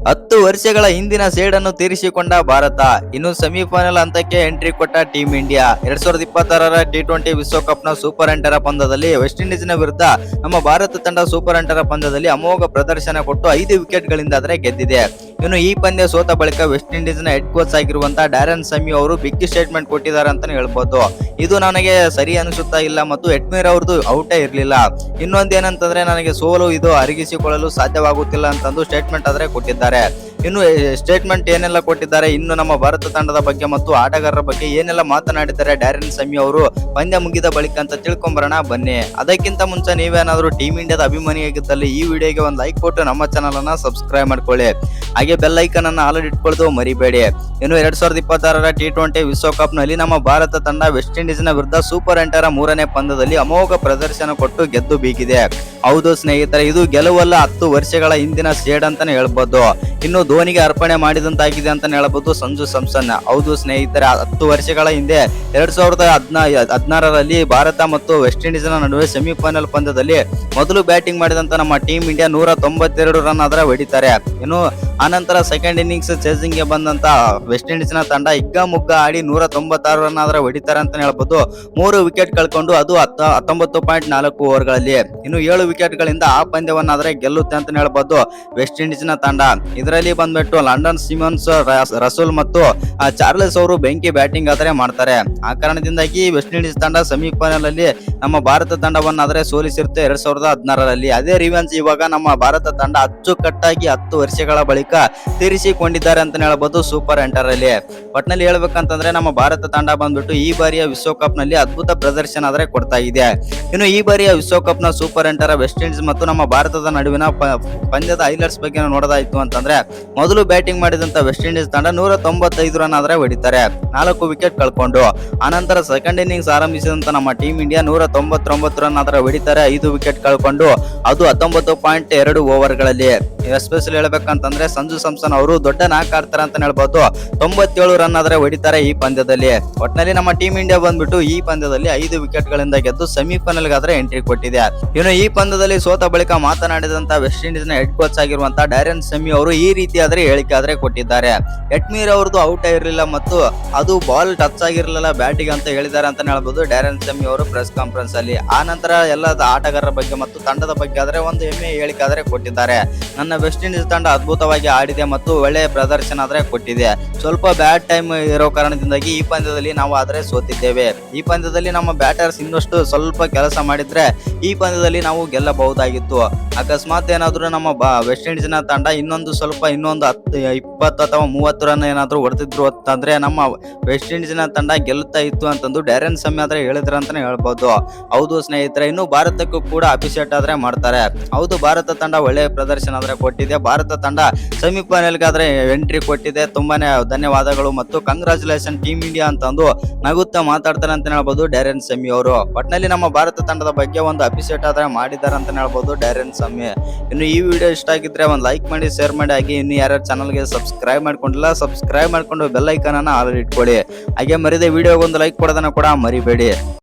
10 ವರ್ಷಗಳ ಹಿಂದಿನ ಸೇಡನ್ನು ತೀರಿಸಿಕೊಂಡ ಭಾರತ ಇನ್ನು ಸೆಮಿಫೈನಲ್ ಹಂತಕ್ಕೆ ಎಂಟ್ರಿ ಕೊಟ್ಟ ಟೀಂ ಇಂಡಿಯಾ 2026ರ ಟಿ20 ವಿಶ್ವಕಪ್ನ ಸೂಪರ್ 8ರ ಪಂದ್ಯದಲ್ಲಿ ವೆಸ್ಟ್ ಇಂಡೀಸ್ನ ವಿರುದ್ಧ ನಮ್ಮ ಭಾರತ ತಂಡ ಸೂಪರ್ 8ರ ಪಂದ್ಯದಲ್ಲಿ ಅಮೋಘ ಪ್ರದರ್ಶನ ಕೊಟ್ಟು 5 ವಿಕೆಟ್ಗಳಿಂದ ಗೆದ್ದಿದೆ. ಇನ್ನು ಈ ಪಂದ್ಯ ಸೋತ ಬಳಿಕ ವೆಸ್ಟ್ ಇಂಡೀಸ್ನ ಹೆಡ್ ಕೋಚ್ ಆಗಿರುವಂತಹ ಡ್ಯಾರನ್ ಸಮ್ಮಿ ಅವರು ಬಿಗ್ ಸ್ಟೇಟ್ಮೆಂಟ್ ಕೊಟ್ಟಿದ್ದಾರೆ ಅಂತಾನೆ ಹೇಳ್ಬೋದು. ಇದು ನನಗೆ ಸರಿ ಅನಿಸುತ್ತಾ ಇಲ್ಲ ಮತ್ತು ಎಟ್ಮೀರ್ ಅವ್ರದ್ದು ಔಟೇ ಇರಲಿಲ್ಲ. ಇನ್ನೊಂದೇನಂತಂದ್ರೆ ನನಗೆ ಸೋಲು ಇದು ಅರಗಿಸಿಕೊಳ್ಳಲು ಸಾಧ್ಯವಾಗುತ್ತಿಲ್ಲ ಅಂತಂದು ಸ್ಟೇಟ್ಮೆಂಟ್ ಆದ್ರೆ ಕೊಟ್ಟಿದ್ದಾರೆ. ಇನ್ನು ಸ್ಟೇಟ್ಮೆಂಟ್ ಏನೆಲ್ಲ ಕೊಟ್ಟಿದ್ದಾರೆ, ಇನ್ನು ನಮ್ಮ ಭಾರತ ತಂಡದ ಬಗ್ಗೆ ಮತ್ತು ಆಟಗಾರರ ಬಗ್ಗೆ ಏನೆಲ್ಲ ಮಾತನಾಡಿದ್ದಾರೆ ಡ್ಯಾರನ್ ಸಮ್ಮಿ ಅವರು ಪಂದ್ಯ ಮುಗಿದ ಬಳಿಕ ಅಂತ ತಿಳ್ಕೊಂಬರೋಣ ಬನ್ನಿ. ಅದಕ್ಕಿಂತ ಮುಂಚೆ ನೀವೇನಾದ್ರೂ ಟೀಮ್ ಇಂಡಿಯಾದ ಅಭಿಮಾನಿಯಾಗಿದ್ದಲ್ಲಿ ಈ ವಿಡಿಯೋಗೆ ಒಂದು ಲೈಕ್ ಕೊಟ್ಟು ನಮ್ಮ ಚಾನಲ್ ಅನ್ನ ಸಬ್ಸ್ಕ್ರೈಬ್ ಮಾಡ್ಕೊಳ್ಳಿ. ಹಾಗೆ ಬೆಲ್ ಐಕನ್ ಅನ್ನು ಆಲ್ ಇಟ್ಕೊಳ್ಳೋದು ಮರಿಬೇಡಿ. ಇನ್ನು 2026ರ ಟಿ20 ವಿಶ್ವಕಪ್ ನಲ್ಲಿ ನಮ್ಮ ಭಾರತ ತಂಡ ವೆಸ್ಟ್ ಇಂಡೀಸ್ ನ ವಿರುದ್ಧ ಸೂಪರ್ 8ರ 3ನೇ ಪಂದ್ಯದಲ್ಲಿ ಅಮೋಘ ಪ್ರದರ್ಶನ ಕೊಟ್ಟು ಗೆದ್ದು ಬೀಗಿದೆ. ಹೌದು ಸ್ನೇಹಿತರೆ, ಇದು ಗೆಲುವಲ್ಲ 10 ವರ್ಷಗಳ ಹಿಂದಿನ ಸೇಡ್ ಅಂತಾನೆ ಹೇಳ್ಬೋದು. ಇನ್ನು ಧೋನಿಗೆ ಅರ್ಪಣೆ ಮಾಡಿದಂತಾಗಿದೆ ಅಂತಾನೆ ಹೇಳ್ಬೋದು ಸಂಜು ಸ್ಯಾಮ್ಸನ್. ಹೌದು ಸ್ನೇಹಿತರೆ, 10 ವರ್ಷಗಳ ಹಿಂದೆ 2016ರಲ್ಲಿ ಭಾರತ ಮತ್ತು ವೆಸ್ಟ್ ಇಂಡೀಸ್ ನ ನಡುವೆ ಸೆಮಿಫೈನಲ್ ಪಂದ್ಯದಲ್ಲಿ ಮೊದಲು ಬ್ಯಾಟಿಂಗ್ ಮಾಡಿದಂತ ನಮ್ಮ ಟೀಮ್ ಇಂಡಿಯಾ 192 ರನ್ ಆದ್ರೆ ಹೊಡಿತಾರೆ. ಇನ್ನು ಆನಂತರ ಸೆಕೆಂಡ್ ಇನ್ನಿಂಗ್ಸ್ ಚೇಸಿಂಗ್ ಗೆ ಬಂದಂತ ವೆಸ್ಟ್ ಇಂಡೀಸ್ ನ ತಂಡ ಹಿಗ್ಗಾಮುಗ್ಗಾ ಆಡಿ 196 ರನ್ ಆದ್ರೆ ಹೊಡಿತಾರೆ ಅಂತ ಹೇಳ್ಬೋದು. 3 ವಿಕೆಟ್ ಕಳ್ಕೊಂಡು ಅದು 19.4 ಓವರ್ಗಳಲ್ಲಿ ಇನ್ನು 7 ವಿಕೆಟ್ ಗಳಿಂದ ಆ ಪಂದ್ಯವನ್ನಾದ್ರೆ ಗೆಲ್ಲುತ್ತೆ ಅಂತ ಹೇಳ್ಬೋದು ವೆಸ್ಟ್ ಇಂಡೀಸ್ ನ ತಂಡ. ಇದರಲ್ಲಿ ಬಂದ್ಬಿಟ್ಟು ಲಂಡನ್ ಸಿಮನ್ಸ್, ರಸೂಲ್ ಮತ್ತು ಚಾರ್ಲೆಸ್ ಅವರು ಬೆಂಕಿ ಬ್ಯಾಟಿಂಗ್ ಆದ್ರೆ ಮಾಡ್ತಾರೆ. ಆ ಕಾರಣದಿಂದಾಗಿ ವೆಸ್ಟ್ ಇಂಡೀಸ್ ತಂಡ ಸೆಮಿಫೈನಲ್ ಅಲ್ಲಿ ನಮ್ಮ ಭಾರತ ತಂಡವನ್ನಾದ್ರೆ ಸೋಲಿಸಿರುತ್ತೆ 2016ರಲ್ಲಿ. ಅದೇ ರಿವೆಂಜ್ ಇವಾಗ ನಮ್ಮ ಭಾರತ ತಂಡ ಅಚ್ಚುಕಟ್ಟಾಗಿ 10 ವರ್ಷಗಳ ಬಳಿಕ ತೀರಿಸಿಕೊಂಡಿದ್ದಾರೆ ಅಂತ ಹೇಳ್ಬೋದು ಸೂಪರ್ 8ರಲ್ಲಿ. ಒಟ್ನಲ್ಲಿ ಹೇಳ್ಬೇಕಂತಂದ್ರೆ ನಮ್ಮ ಭಾರತ ತಂಡ ಬಂದ್ಬಿಟ್ಟು ಈ ಬಾರಿಯ ವಿಶ್ವಕಪ್ ನಲ್ಲಿ ಅದ್ಭುತ ಪ್ರದರ್ಶನ ಆದ್ರೆ ಕೊಡ್ತಾ ಇದೆ. ಇನ್ನು ಈ ಬಾರಿಯ ವಿಶ್ವಕಪ್ ನ ಸೂಪರ್ 8ರ ವೆಸ್ಟ್ ಇಂಡೀಸ್ ಮತ್ತು ನಮ್ಮ ಭಾರತದ ನಡುವಿನ ಪಂದ್ಯದ ಹೈಲೈಟ್ಸ್ ಬಗ್ಗೆ ನೋಡೋದಾಯ್ತು ಅಂತಂದ್ರೆ, ಮೊದಲು ಬ್ಯಾಟಿಂಗ್ ಮಾಡಿದಂತ ವೆಸ್ಟ್ ಇಂಡೀಸ್ ತಂಡ 195 ರನ್ ಆದ್ರೆ ಹೊಡಿತಾರೆ, 4 ವಿಕೆಟ್ ಕಳ್ಕೊಂಡು. ಆನಂತರ ಸೆಕೆಂಡ್ ಇನ್ನಿಂಗ್ಸ್ ಆರಂಭಿಸಿದಂತ ನಮ್ಮ ಟೀಮ್ ಇಂಡಿಯಾ 199 ರನ್ ಆದ್ರೆ ಹೊಡಿತಾರೆ, 5 ವಿಕೆಟ್ ಕಳ್ಕೊಂಡು ಅದು 19.2 ಓವರ್ಗಳಲ್ಲಿ. ಎಸ್ಪೆಷಲಿ ಹೇಳ್ಬೇಕಂತಂದ್ರೆ ಸಂಜು ಸ್ಯಾಮ್ಸನ್ ಅವರು ದೊಡ್ಡ ನಾಕ್ ಆಡ್ತಾರೆ ಅಂತ ಹೇಳ್ಬೋದು, 97 ರನ್ ಆದ್ರೆ ಹೊಡಿತಾರೆ ಈ ಪಂದ್ಯದಲ್ಲಿ. ಒಟ್ಟಿನಲ್ಲಿ ನಮ್ಮ ಟೀಮ್ ಇಂಡಿಯಾ ಬಂದ್ಬಿಟ್ಟು ಈ ಪಂದ್ಯದಲ್ಲಿ 5 ವಿಕೆಟ್ ಗಳಿಂದ ಗೆದ್ದು ಸೆಮಿಫೈನಲ್ ಗಾದ್ರೆ ಎಂಟ್ರಿ ಕೊಟ್ಟಿದೆ. ಇನ್ನು ಈ ಪಂದ್ಯದಲ್ಲಿ ಸೋತ ಬಳಿಕ ಮಾತನಾಡಿದಂತ ವೆಸ್ಟ್ ಇಂಡೀಸ್ ನ ಹೆಡ್ ಕೋಚ್ ಆಗಿರುವಂತಹ ಡ್ಯಾರನ್ ಸಮ್ಮಿ ಅವರು ಈ ರೀತಿ ಆದ್ರೆ ಹೇಳಿಕೆ ಆದ್ರೆ ಕೊಟ್ಟಿದ್ದಾರೆ. ಎಟ್ಮೀರ್ ಅವ್ರದ್ದು ಔಟ್ ಇರಲಿಲ್ಲ ಮತ್ತು ಅದು ಬಾಲ್ ಟಚ್ ಆಗಿರಲಿಲ್ಲ ಬ್ಯಾಟಿಗೆ ಅಂತ ಹೇಳಿದ್ದಾರೆ ಅಂತ ಹೇಳ್ಬೋದು ಡ್ಯಾರನ್ ಸಮ್ಮಿ ಅವರು ಪ್ರೆಸ್ ಕಾನ್ಫರೆನ್ಸ್ ಅಲ್ಲಿ. ಆ ನಂತರ ಎಲ್ಲ ಆಟಗಾರರ ಬಗ್ಗೆ ಮತ್ತು ತಂಡದ ಬಗ್ಗೆ ಆದ್ರೆ ಒಂದು ಹೆಮ್ಮೆ ಹೇಳಿಕೆ ಆದ್ರೆ ಕೊಟ್ಟಿದ್ದಾರೆ. ನನ್ನ ವೆಸ್ಟ್ ಇಂಡೀಸ್ ತಂಡ ಅದ್ಭುತವಾಗಿ ಆಡಿದೆ ಮತ್ತು ಒಳ್ಳೆಯ ಪ್ರದರ್ಶನ ಆದ್ರೆ ಕೊಟ್ಟಿದೆ. ಸ್ವಲ್ಪ ಬ್ಯಾಡ್ ಟೈಮ್ ಇರೋ ಕಾರಣದಿಂದಾಗಿ ಈ ಪಂದ್ಯದಲ್ಲಿ ನಾವು ಆದ್ರೆ ಸೋತಿದ್ದೇವೆ. ಈ ಪಂದ್ಯದಲ್ಲಿ ನಮ್ಮ ಬ್ಯಾಟರ್ಸ್ ಇನ್ನಷ್ಟು ಸ್ವಲ್ಪ ಕೆಲಸ ಮಾಡಿದ್ರೆ ಈ ಪಂದ್ಯದಲ್ಲಿ ನಾವು ಗೆಲ್ಲಬಹುದಾಗಿತ್ತು. ಅಕಸ್ಮಾತ್ ಏನಾದ್ರು ನಮ್ಮ ವೆಸ್ಟ್ ಇಂಡೀಸ್ ನ ತಂಡ ಇನ್ನೊಂದು 10, 20 ಅಥವಾ 30 ರನ್ ಏನಾದ್ರು ಹೊಡೆದಿದ್ರು ಅಂತಂದ್ರೆ ನಮ್ಮ ವೆಸ್ಟ್ ಇಂಡೀಸ್ ನ ತಂಡ ಗೆಲ್ಲುತ್ತಾ ಇತ್ತು ಅಂತಂದು ಡ್ಯಾರನ್ ಸಮ್ಮಿ ಆದ್ರೆ ಹೇಳಿದ್ರ ಅಂತಾನೆ ಹೇಳ್ಬೋದು. ಹೌದು ಸ್ನೇಹಿತರೆ, ಇನ್ನು ಭಾರತಕ್ಕೂ ಕೂಡ ಅಭಿಷೇಕ್ ಆದ್ರೆ ಮಾಡ್ತಾರೆ. ಹೌದು, ಭಾರತ ತಂಡ ಒಳ್ಳೆಯ ಪ್ರದರ್ಶನ ಆದ್ರೆ ಕೊಟ್ಟಿದೆ. ಭಾರತ ತಂಡ ಸೆಮಿಫೈನಲ್ ಗಾದ್ರೆ ಎಂಟ್ರಿ ಕೊಟ್ಟಿದೆ. ತುಂಬಾನೇ ಧನ್ಯವಾದಗಳು ಮತ್ತು ಕಂಗ್ರಾಚುಲೇಷನ್ ಟೀಮ್ ಇಂಡಿಯಾ ಅಂತಂದು ನಗುತ್ತಾ ಮಾತಾಡ್ತಾರೆ ಅಂತ ಹೇಳ್ಬೋದು ಡ್ಯಾರನ್ ಸಮ್ಮಿ ಅವರು. ಒಟ್ನಲ್ಲಿ ನಮ್ಮ ಭಾರತ ತಂಡದ ಬಗ್ಗೆ ಒಂದು ಅಭಿಷೇಕ್ ಆದ್ರೆ ಮಾಡಿದ್ದಾರೆ ಅಂತ ಹೇಳ್ಬೋದು ಡ್ಯಾರನ್ ಸಮ್ಮಿ. ಇನ್ನು ಈ ವಿಡಿಯೋ ಇಷ್ಟ ಆಗಿದ್ರೆ ಒಂದು ಲೈಕ್ ಮಾಡಿ, ಶೇರ್ ಮಾಡಿ. ಹಾಗೆ ಇನ್ನು ಯಾರ್ಯಾರು ಚಾನಲ್ಗೆ ಸಬ್ಸ್ಕ್ರೈಬ್ ಮಾಡ್ಕೊಂಡಿಲ್ಲ ಸಬ್ಸ್ಕ್ರೈಬ್ ಮಾಡ್ಕೊಂಡು ಬೆಲ್ ಐಕಾನ್ ಅನ್ನ ಆಲ್ ಇಟ್ಕೊಳ್ಳಿ. ಹಾಗೆ ಮರಿದೆ ವಿಡಿಯೋಗೆ ಒಂದು ಲೈಕ್ ಕೊಡೋದನ್ನ ಕೂಡ ಮರಿಬೇಡಿ.